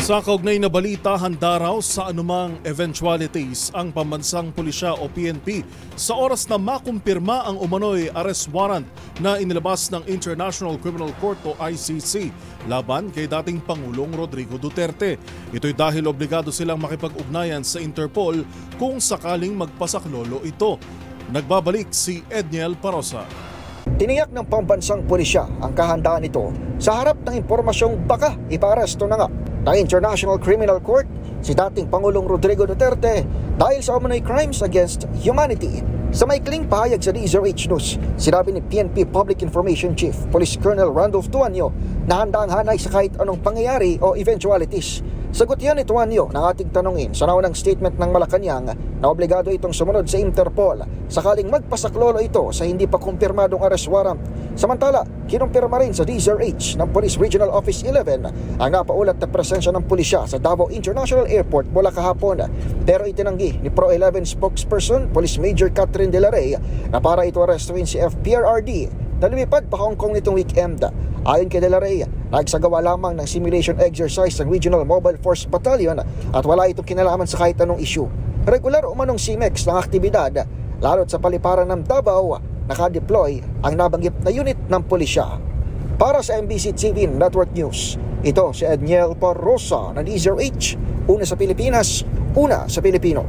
Sa kaugnay na balita, handa raw sa anumang eventualities ang Pambansang Pulisya o PNP sa oras na makumpirma ang umano'y arrest warrant na inilabas ng International Criminal Court o ICC laban kay dating Pangulong Rodrigo Duterte. Ito'y dahil obligado silang makipag-ugnayan sa Interpol kung sakaling magpasaklolo ito. Nagbabalik si Edniel Parosa. Tiniyak ng Pambansang Pulisya ang kahandaan nito sa harap ng impormasyong baka ipa-aresto na nga ng International Criminal Court si dating Pangulong Rodrigo Duterte dahil sa umano'y crimes against humanity. Sa maikling pahayag sa DZRH News, sinabi ni PNP Public Information Chief Police Colonel Randolph Tuanyo na handang hanay sa kahit anong pangyayari o eventualities. Sagot yan ni Tuanyo ng ating tanungin sa naunang statement ng Malacanang na obligado itong sumunod sa Interpol sakaling magpasaklolo ito sa hindi pa kumpirmadong arrest warrant. Samantala, kinumpirma rin sa DZRH ng Police Regional Office 11 ang napaulat na presensya ng pulisya sa Davao International Airport mula kahapon. Pero itinanggi ni Pro 11 spokesperson Police Major Catherine De La Rey na para ito arestuin si FPRRD na lumipad pa Hong Kong nitong weekend. Ayon kay De La Rey, nagsagawa lamang ng simulation exercise ng Regional Mobile Force Battalion at wala itong kinalaman sa kahit anong issue. Regular umanong CIMEX ng aktibidad, lalo't sa paliparan ng Davao, nakadeploy ang nabanggit na unit ng pulisya. Para sa MBC TV Network News, ito si Edniel Parosa ng DZRH, una sa Pilipinas, una sa Pilipino.